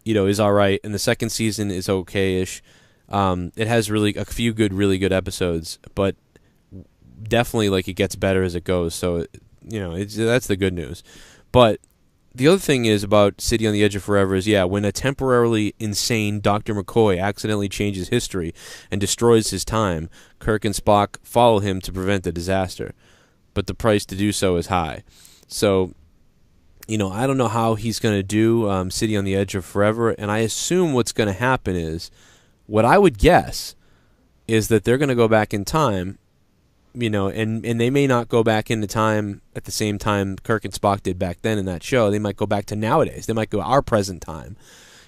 is all right, and the second season is okay-ish. It has a few really good episodes, but definitely like it gets better as it goes. So that's the good news. But the other thing is about City on the Edge of Forever is when a temporarily insane Dr. McCoy accidentally changes history and destroys his time, Kirk and Spock follow him to prevent the disaster, but the price to do so is high. So I don't know how he's going to do City on the Edge of Forever, and I assume what's going to happen is, what I would guess is that they're going to go back in time and they may not go back into time at the same time Kirk and Spock did back then in that show. They might go back to nowadays. They might go our present time,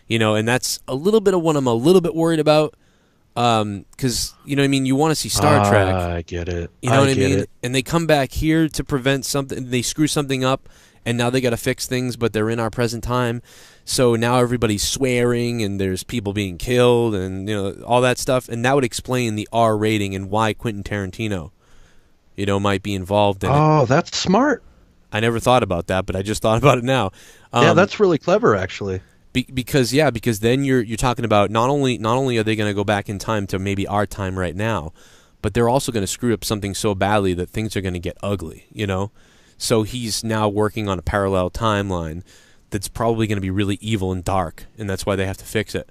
and that's a little bit of what I'm a little bit worried about. Because you want to see Star Trek. I get it. You know what I mean? It. And they come back here to prevent something. They screw something up, and now they got to fix things. But they're in our present time, so now everybody's swearing, and there's people being killed, and all that stuff. And that would explain the R rating and why Quentin Tarantino, might be involved in it. Oh, that's smart. I never thought about that, but I just thought about it now. Yeah, that's really clever, actually. Because then you're talking about not only are they going to go back in time to maybe our time right now, but they're also going to screw up something so badly that things are going to get ugly, So he's now working on a parallel timeline that's probably going to be really evil and dark, and that's why they have to fix it.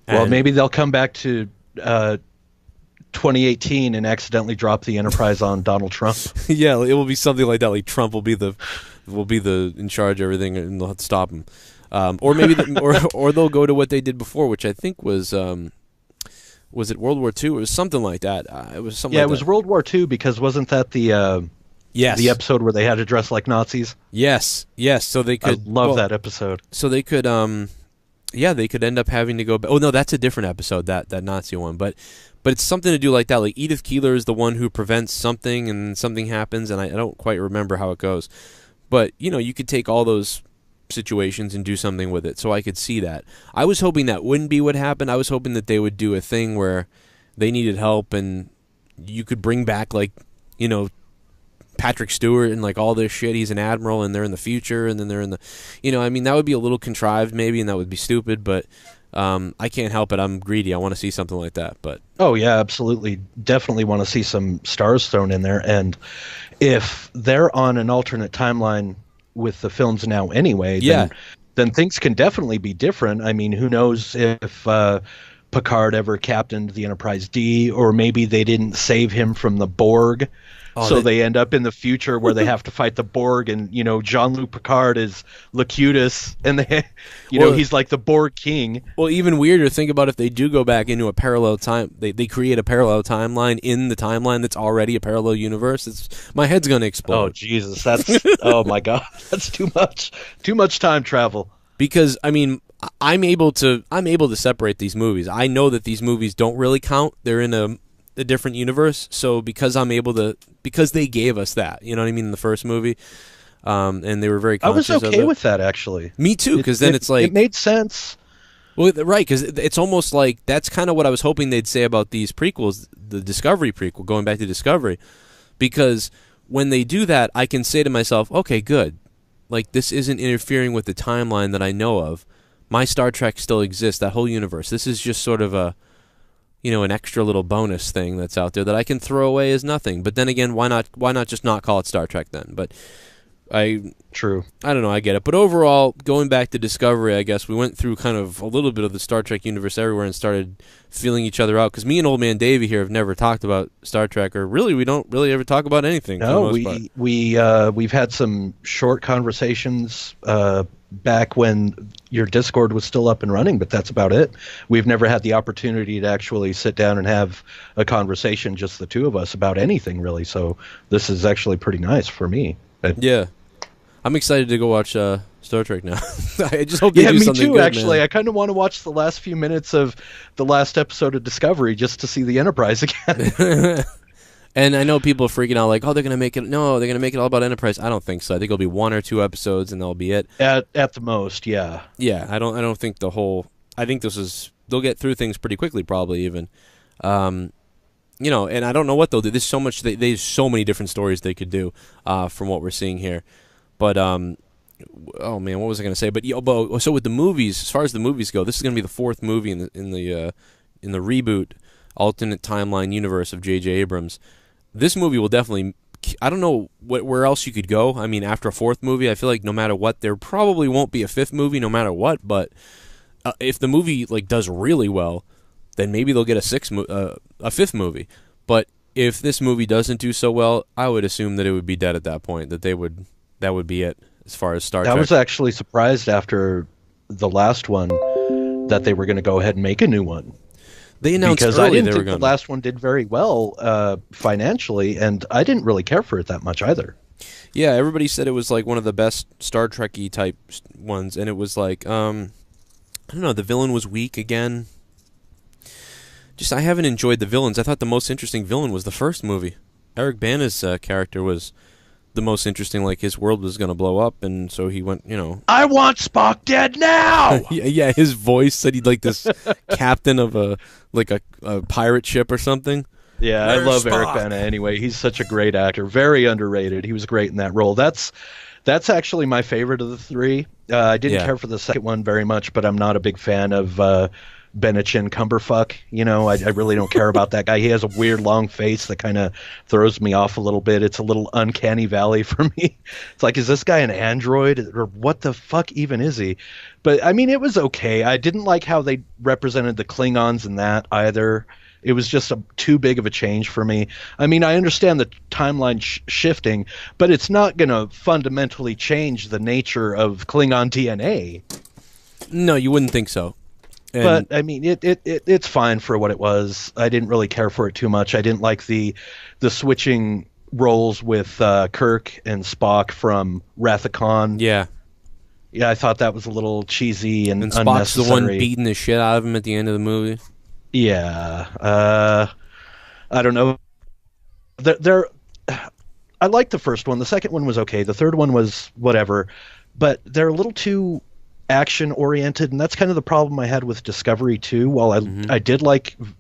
Well, maybe they'll come back to 2018 and accidentally drop the Enterprise on Donald Trump. Yeah, it will be something like that. Like Trump will be the in charge of everything, and they'll have to stop him. Or maybe or they'll go to what they did before, which I think was it World War II? It was something like that. It was something. Yeah, like it was that. World War II, because wasn't that the the episode where they had to dress like Nazis? Yes. So they could. I love that episode. So they could they could end up having to go back. Oh no, that's a different episode, that Nazi one. But it's something to do like that. Like Edith Keeler is the one who prevents something, and something happens, and I don't quite remember how it goes. But you could take all those situations and do something with it, so I could see that. I was hoping that wouldn't be what happened. I was hoping that they would do a thing where they needed help, and you could bring back Patrick Stewart and like all this shit. He's an admiral, and they're in the future, and then they're in the, that would be a little contrived maybe, and that would be stupid. But I can't help it. I'm greedy. I want to see something like that. But oh yeah, absolutely, definitely want to see some stars thrown in there. And if they're on an alternate timeline with the films now anyway, then things can definitely be different. I mean, who knows if Picard ever captained the Enterprise D, or maybe they didn't save him from the Borg. So they end up in the future where they have to fight the Borg, and Jean-Luc Picard is Locutus, and he's like the Borg king. Well, even weirder, think about if they do go back into a parallel time. They create a parallel timeline in the timeline that's already a parallel universe. My head's gonna explode. Oh Jesus, that's oh my God, that's too much time travel. Because I'm able to separate these movies. I know that these movies don't really count. They're in a different universe. So because they gave us that, you know what I mean, in the first movie, and they were very conscious I was okay with that, actually. Me too, because then it's like it made sense. Well, right, because it's almost like that's kind of what I was hoping they'd say about these prequels, the Discovery prequel, going back to Discovery, because when they do that, I can say to myself, okay, good. Like, this isn't interfering with the timeline that I know of. My Star Trek still exists, that whole universe. This is just sort of an extra little bonus thing that's out there that I can throw away as nothing. But then again, why not just not call it Star Trek then? But True. I don't know, I get it. But overall, going back to Discovery, I guess we went through kind of a little bit of the Star Trek universe everywhere and started feeling each other out. Because me and Old Man Davey here have never talked about Star Trek, or really, we don't really ever talk about anything. No, we've had some short conversations back when your Discord was still up and running, but that's about it. We've never had the opportunity to actually sit down and have a conversation, just the two of us, about anything really. So this is actually pretty nice for me. Yeah, I'm excited to go watch Star Trek now. I just hope they do something good, actually, man. I kind of want to watch the last few minutes of the last episode of Discovery just to see the Enterprise again. And I know people are freaking out, like, oh, they're gonna make it all about Enterprise. I don't think so. I think it'll be 1 or 2 episodes, and that'll be it. At the most, yeah. Yeah, I don't think the whole. I think they'll get through things pretty quickly, probably even. And I don't know what they'll do. There's so much. There's so many different stories they could do from what we're seeing here. But oh man, what was I going to say? But so with the movies, as far as the movies go, this is going to be the 4th movie in the reboot alternate timeline universe of J.J. Abrams. This movie will definitely. I don't know where else you could go. I mean, after a 4th movie, I feel like no matter what, there probably won't be a 5th movie, no matter what. But if the movie does really well, then maybe they'll get a 5th movie. But if this movie doesn't do so well, I would assume that it would be dead at that point. That would be it as far as Star Trek. I was actually surprised after the last one that they were going to go ahead and make a new one. They announced because I early didn't they were think the going. last one did very well financially, and I didn't really care for it that much either. Yeah, everybody said it was like one of the best Star Trek-y type ones, and it was like, I don't know, the villain was weak again. Just, I haven't enjoyed the villains. I thought the most interesting villain was the first movie. Eric Bana's character was the most interesting. Like, his world was going to blow up, and so he went, I want Spock dead now! yeah, his voice said he'd like this captain of a pirate ship or something. Yeah, Where's I love Spock? Eric Bana anyway. He's such a great actor. Very underrated. He was great in that role. That's actually my favorite of the three. I didn't care for the second one very much, but I'm not a big fan of Benachin Cumberfuck. I really don't care about that guy. He has a weird long face that kind of throws me off a little bit. It's a little uncanny valley for me. It's like, is this guy an android, or what the fuck even is he? But I mean, it was okay. I didn't like how they represented the Klingons in that either. It was just too big of a change for me. I mean, I understand the timeline shifting, but it's not going to fundamentally change the nature of Klingon DNA. No, you wouldn't think so. But I mean, it's fine for what it was. I didn't really care for it too much. I didn't like the switching roles with Kirk and Spock from Wrath of Khan. Yeah, I thought that was a little cheesy and Spock's unnecessary. the one beating the shit out of him at the end of the movie. Yeah, I don't know. I liked the first one. The second one was okay. The third one was whatever, but they're a little too action oriented, and that's kind of the problem I had with Discovery 2. While I did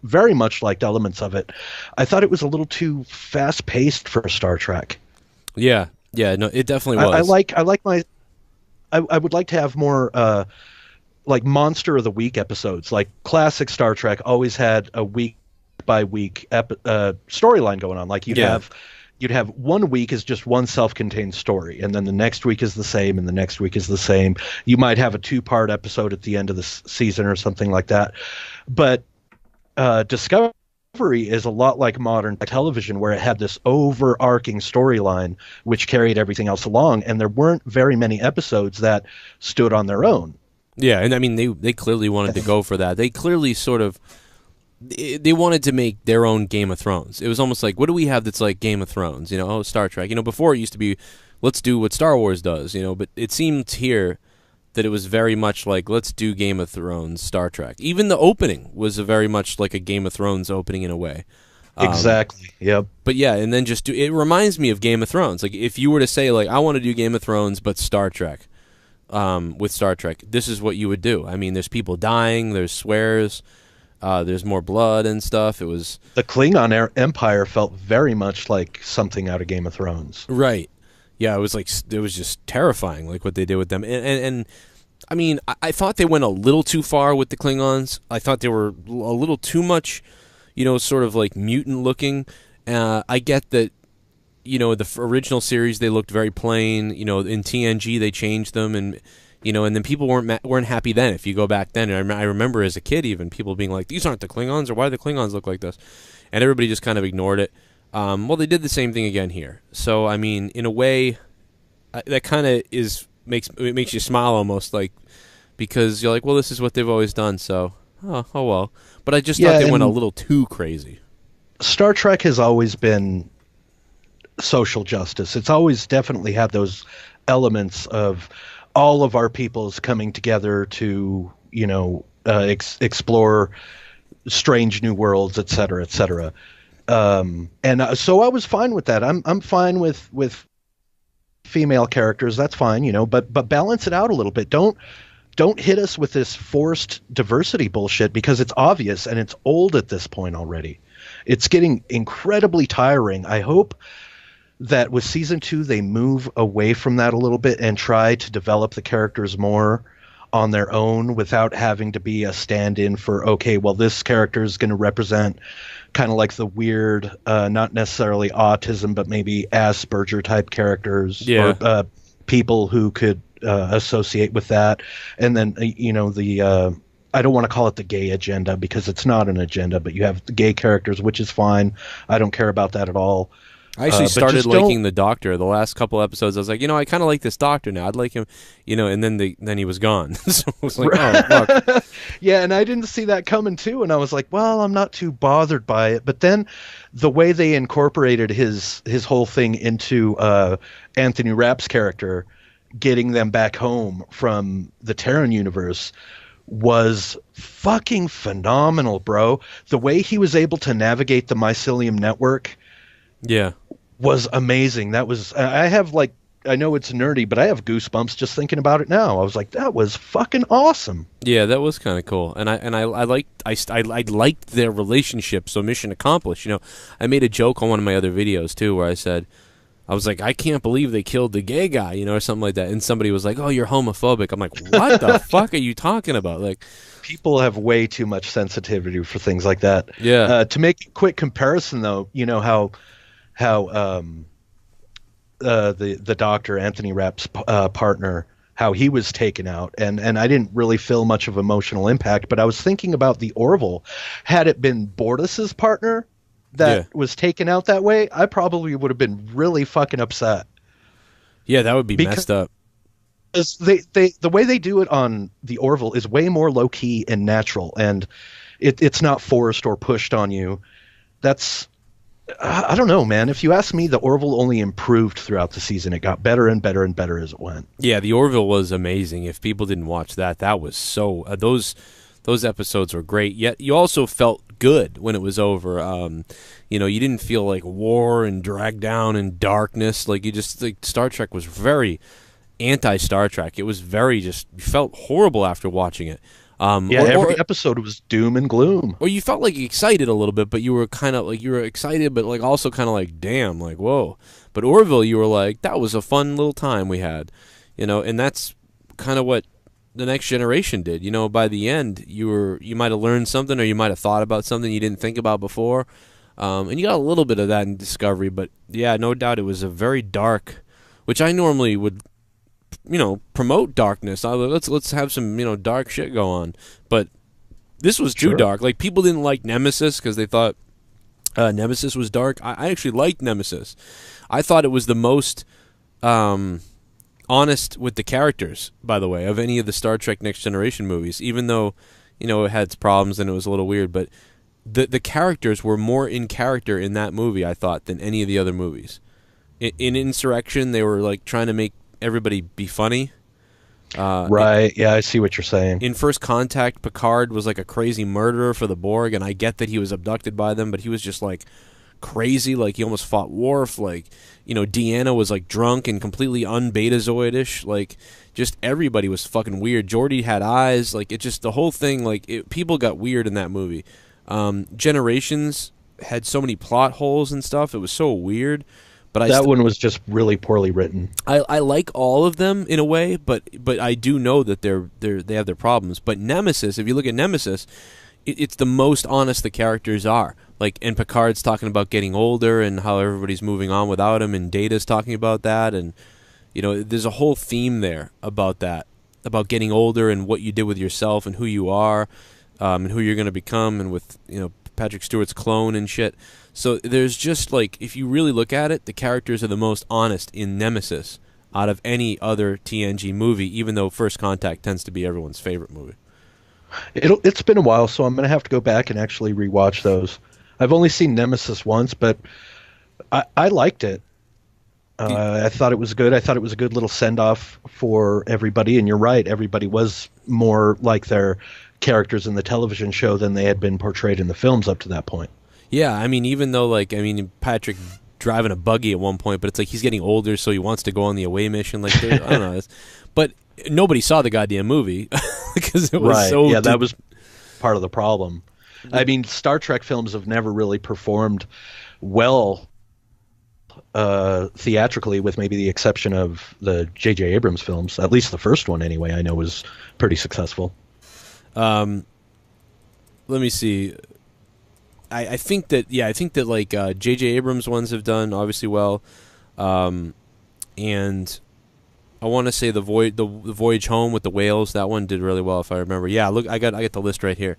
very much liked elements of it, I thought it was a little too fast paced for Star Trek. Yeah, no, it definitely was. I would like to have more like Monster of the Week episodes. Like classic Star Trek always had a week by week storyline going on. Like you'd have 1 week is just one self-contained story, and then the next week is the same, and the next week is the same. You might have a 2-part episode at the end of the season or something like that. But Discovery is a lot like modern television, where it had this overarching storyline which carried everything else along, and there weren't very many episodes that stood on their own. Yeah, and I mean, they clearly wanted to go for that. They clearly sort of... They wanted to make their own Game of Thrones. It was almost like, what do we have that's like Game of Thrones? Star Trek. Before it used to be, let's do what Star Wars does, but it seemed here that it was very much like, let's do Game of Thrones, Star Trek. Even the opening was very much like a Game of Thrones opening in a way. Exactly, yep. But yeah, and then it reminds me of Game of Thrones. Like, if you were to say, like, I want to do Game of Thrones, but Star Trek, with Star Trek, this is what you would do. I mean, there's people dying, there's swears, there's more blood and stuff. It was the Klingon Empire felt very much like something out of Game of Thrones. Right. Yeah, it was just terrifying, like what they did with them. And I mean, I thought they went a little too far with the Klingons. I thought they were a little too much, sort of like mutant looking. I get that, the original series they looked very plain. In TNG they changed them, and and then people weren't happy then. If you go back then, and I remember as a kid even people being like, "These aren't the Klingons," or "Why do the Klingons look like this?" And everybody just kind of ignored it. Well, they did the same thing again here. So I mean, in a way, that kind of makes you smile almost, like, because you're like, well, this is what they've always done. So oh well. But I just thought they went a little too crazy. Star Trek has always been social justice. It's always definitely had those elements of all of our peoples coming together to, explore strange new worlds, et cetera, et cetera. So I was fine with that. I'm fine with female characters. That's fine, but balance it out a little bit. Don't hit us with this forced diversity bullshit, because it's obvious and it's old at this point already. It's getting incredibly tiring. I hope that with season 2 they move away from that a little bit and try to develop the characters more on their own without having to be a stand-in for, okay, well, this character is going to represent kind of like the weird, not necessarily autism, but maybe Asperger type characters, or people who could associate with that. And then, I don't want to call it the gay agenda, because it's not an agenda, but you have the gay characters, which is fine. I don't care about that at all. I actually But started just don't. liking the Doctor. The last couple episodes, I was like, I kind of like this Doctor now. I'd like him, and then he was gone. So I was like, oh fuck. Yeah, and I didn't see that coming too, and I was like, well, I'm not too bothered by it. But then the way they incorporated his whole thing into Anthony Rapp's character, getting them back home from the Terran universe, was fucking phenomenal, bro. The way he was able to navigate the mycelium network Yeah. was amazing. That was I have like, I know it's nerdy, but I have goosebumps just thinking about it now. I was like, that was fucking awesome. Yeah, that was kind of cool, and I liked I liked their relationship. So mission accomplished. I made a joke on one of my other videos too, where I was like, I can't believe they killed the gay guy, or something like that. And somebody was like, oh, you're homophobic. I'm like, what the fuck are you talking about? Like, People have way too much sensitivity for things like that. yeah, To make a quick comparison, though, you know how the Doctor, Anthony Rapp's partner, how he was taken out, and I didn't really feel much of emotional impact, but I was thinking about the Orville. Had it been Bortus's partner that was taken out that way, I probably would have been really fucking upset. yeah, that would be messed up. Because the way they do it on the Orville is way more low key and natural, and it's not forced or pushed on you. That's I don't know, man. If you ask me, the Orville only improved throughout the season. It got better and better and better as it went. Yeah, the Orville was amazing. If people didn't watch that, that was so those episodes were great. Yet you also felt good when it was over. You didn't feel like war and dragged down in darkness. Like Star Trek was very anti-Star Trek. It was very you felt horrible after watching it. Every episode was doom and gloom. Or you felt like excited a little bit, but you were kind of like excited, but like also kind of like damn, like whoa. But Orville, you were like that was a fun little time we had, and that's kind of what the Next Generation did. By the end, you might have learned something, or you might have thought about something you didn't think about before, and you got a little bit of that in Discovery. But yeah, no doubt it was a very dark, which I normally would promote darkness. Let's have some dark shit go on, but this was too dark. Like people didn't like Nemesis because they thought Nemesis was dark. I actually liked Nemesis. I thought it was the most honest with the characters, by the way, of any of the Star Trek Next Generation movies. Even though it had its problems and it was a little weird, but the characters were more in character in that movie, I thought, than any of the other movies. In Insurrection, they were like trying to make everybody be funny. Right. Yeah, I see what you're saying. In First Contact, Picard was like a crazy murderer for the Borg, and I get that he was abducted by them, but he was just like crazy. Like he almost fought Worf. Like Deanna was like drunk and completely un-Betazoidish. Like just everybody was fucking weird. Geordi had eyes. Like it just the whole thing. Like people got weird in that movie. Generations had so many plot holes and stuff. It was so weird. But that one was just really poorly written. I like all of them in a way, but I do know that they have their problems. But Nemesis, if you look at Nemesis, it's the most honest the characters are. Like, and Picard's talking about getting older and how everybody's moving on without him, and Data's talking about that, and there's a whole theme there about that, about getting older and what you did with yourself and who you are, and who you're going to become, and with Patrick Stewart's clone and shit. So there's just like, if you really look at it, the characters are the most honest in Nemesis out of any other TNG movie, even though First Contact tends to be everyone's favorite movie. It's been a while, so I'm going to have to go back and actually rewatch those. I've only seen Nemesis once, but I liked it. I thought it was good. I thought it was a good little send-off for everybody, and you're right, everybody was more like their characters in the television show than they had been portrayed in the films up to that point. Yeah, I mean, even though, Patrick driving a buggy at one point, but it's like he's getting older, so he wants to go on the away mission. Like, I don't know. But nobody saw the goddamn movie because it was so... Yeah, that was part of the problem. I mean, Star Trek films have never really performed well theatrically, with maybe the exception of the J.J. Abrams films. At least the first one, anyway, I know was pretty successful. Let me see. I think that like J.J. Abrams ones have done obviously well, and I want to say the Voyage Home with the whales, that one did really well if I remember. Yeah, look, I got the list right here.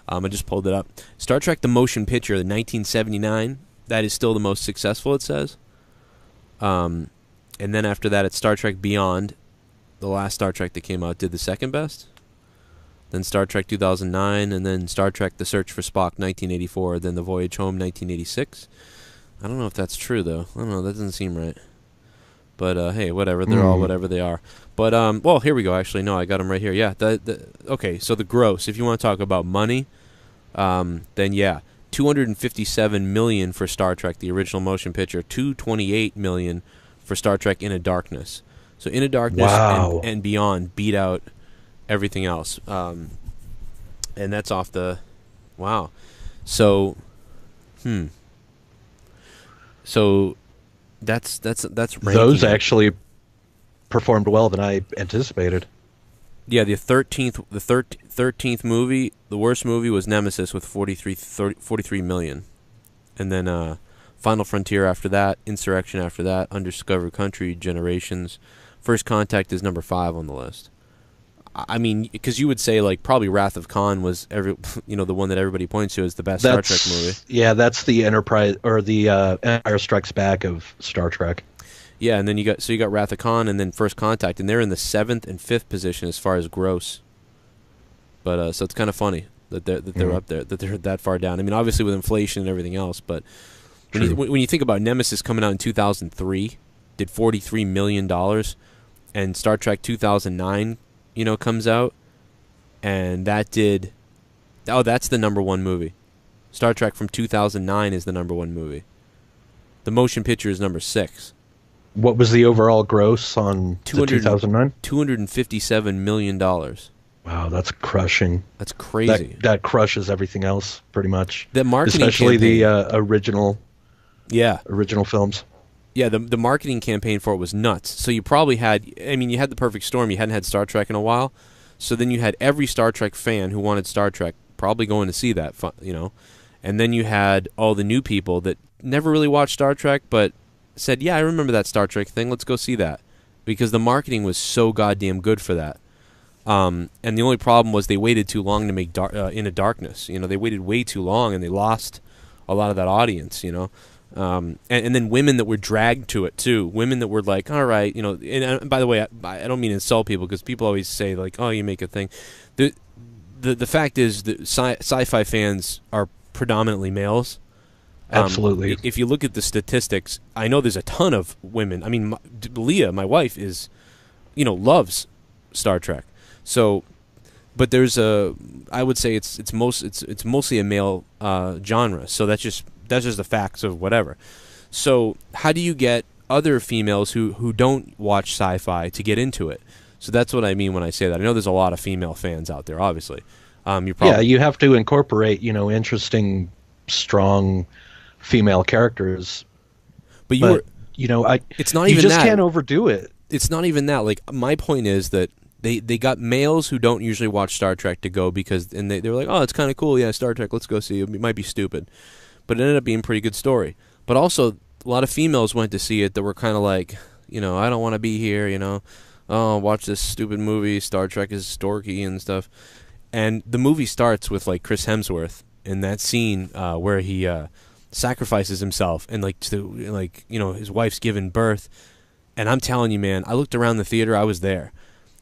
I just pulled it up. Star Trek: The Motion Picture, the 1979. that is still the most successful, it says. And then after that, it's Star Trek Beyond. The last Star Trek that came out did the second best. Then Star Trek 2009, and then Star Trek The Search for Spock 1984, then The Voyage Home 1986. I don't know if that's true, though. I don't know. That doesn't seem right. But, hey, whatever. They're all whatever they are. But, well, here we go. Actually, no, I got them right here. Yeah. Okay, so the gross. If you want to talk about money, then, yeah, $257 million for Star Trek, the original motion picture, $228 million for Star Trek Into Darkness. So Into Darkness and Beyond beat out everything else. And that's off the... Wow. So... So that's those actually performed well than I anticipated. Yeah, the 13th movie, the worst movie was Nemesis with 43 million. And then Final Frontier after that, Insurrection after that, Undiscovered Country, Generations. First Contact is number 5 on the list. I mean, because you would say like probably Wrath of Khan was the one that everybody points to as the best Star Trek movie. Yeah, that's the Enterprise or the Empire Strikes Back of Star Trek. Yeah, and then you got Wrath of Khan and then First Contact, and they're in the 7th and 5th position as far as gross. But so it's kind of funny that they're up there, that they're that far down. I mean, obviously with inflation and everything else, but when you think about Nemesis coming out in 2003, did $43 million, and Star Trek 2009, comes out, and that did... Oh, that's the number 1 movie. Star Trek from 2009 is the number 1 movie. The motion picture is number 6. What was the overall gross on 2009? $257 million. Wow, that's crushing. That's crazy. That crushes everything else, pretty much. The marketing especially campaign, the original films. Yeah, the marketing campaign for it was nuts. So you probably had... I mean, you had the perfect storm. You hadn't had Star Trek in a while. So then you had every Star Trek fan who wanted Star Trek probably going to see that, And then you had all the new people that never really watched Star Trek, but said, yeah, I remember that Star Trek thing. Let's go see that. Because the marketing was so goddamn good for that. And the only problem was they waited too long to make Into Darkness. They waited way too long, and they lost a lot of that audience, and then women that were dragged to it too. Women that were like, all right, And by the way, I don't mean to insult people, because people always say like, oh, you make a thing. The fact is that sci-fi fans are predominantly males. Absolutely. If you look at the statistics, I know there's a ton of women. I mean, Leah, my wife, is, loves Star Trek. So, but there's I would say it's mostly a male genre. So that's just the facts of whatever. So how do you get other females who don't watch sci-fi to get into it? So that's what I mean when I say that. I know there's a lot of female fans out there, obviously. You have to incorporate, interesting, strong female characters. But it's not even that. You just can't overdo it. It's not even that. Like, my point is that they got males who don't usually watch Star Trek to go they were like, oh, it's kind of cool. Yeah, Star Trek, let's go see it. It might be stupid. But it ended up being a pretty good story. But also, a lot of females went to see it that were kind of like, I don't want to be here, Oh, watch this stupid movie. Star Trek is storky and stuff. And the movie starts with, like, Chris Hemsworth in that scene where he sacrifices himself and, his wife's given birth. And I'm telling you, man, I looked around the theater. I was there.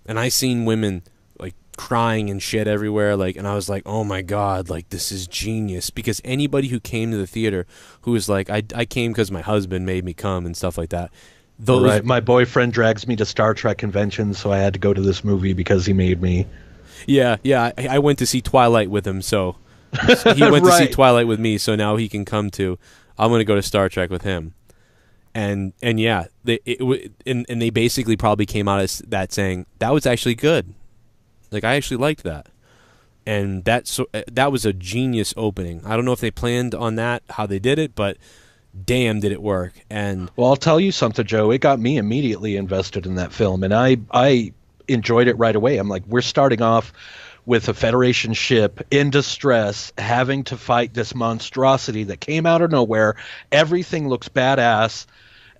And I seen women, like, crying and shit everywhere, and I was like, oh my god, like, this is genius. Because anybody who came to the theater who was like, I came because my husband made me come and stuff like that. Right. My boyfriend drags me to Star Trek conventions, so I had to go to this movie because he made me. Yeah, I went to see Twilight with him, so he went to see Twilight with me, so now he can come to. I'm going to go to Star Trek with him. And yeah, they basically probably came out of that saying that was actually good. Like, I actually liked that, and that was a genius opening. I don't know if they planned on that, how they did it, but damn, did it work. And well, I'll tell you something, Joe. It got me immediately invested in that film, and I enjoyed it right away. I'm like, we're starting off with a Federation ship in distress, having to fight this monstrosity that came out of nowhere. Everything looks badass,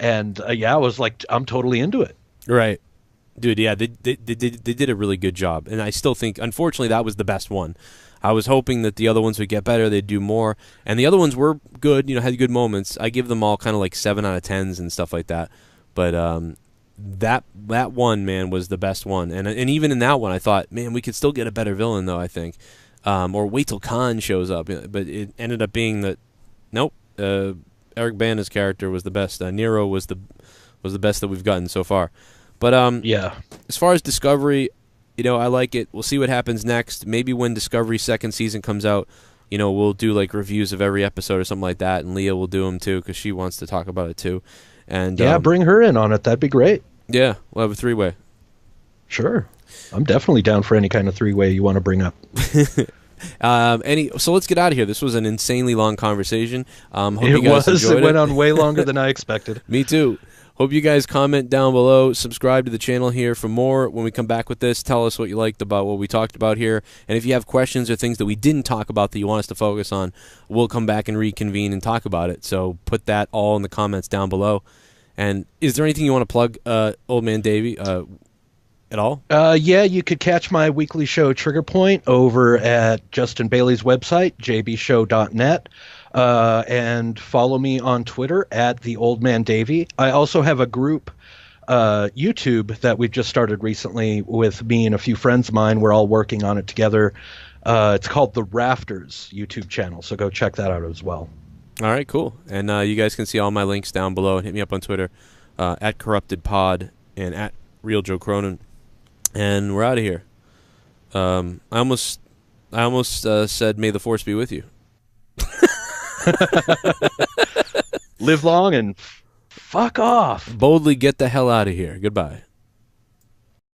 and I was like, I'm totally into it. Right. Dude, yeah, they did a really good job, and I still think, unfortunately, that was the best one. I was hoping that the other ones would get better, they'd do more, and the other ones were good, had good moments. I give them all kind of like 7 out of 10s and stuff like that, but that one, man, was the best one, and even in that one, I thought, man, we could still get a better villain, though, I think, or wait till Khan shows up, but it ended up being that, nope, Eric Bana's character was the best. Nero was the best that we've gotten so far. But Yeah. as far as Discovery, I like it. We'll see what happens next. Maybe when Discovery's second season comes out, we'll do like reviews of every episode or something like that, and Leah will do them too because she wants to talk about it too. And Yeah, bring her in on it. That'd be great. Yeah, we'll have a 3-way. Sure. I'm definitely down for any kind of 3-way you want to bring up. So let's get out of here. This was an insanely long conversation. Hope It you guys was. enjoyed It went on way longer than I expected. Me too. Hope you guys comment down below. Subscribe to the channel here for more. When we come back with this, tell us what you liked about what we talked about here. And if you have questions or things that we didn't talk about that you want us to focus on, we'll come back and reconvene and talk about it. So put that all in the comments down below. And is there anything you want to plug, Old Man Davey, at all? Yeah, you could catch my weekly show Trigger Point over at Justin Bailey's website, jbshow.net. And follow me on Twitter at the Old Man Davey. I also have a group YouTube that we've just started recently with me and a few friends of mine. We're all working on it together. It's called The Rafters YouTube channel, so go check that out as well. All right, cool. And you guys can see all my links down below. And hit me up on Twitter at CorruptedPod and at Real Joe Cronin. And we're out of here. I almost said, "May the Force be with you." Live long and fuck off. Boldly get the hell out of here. Goodbye.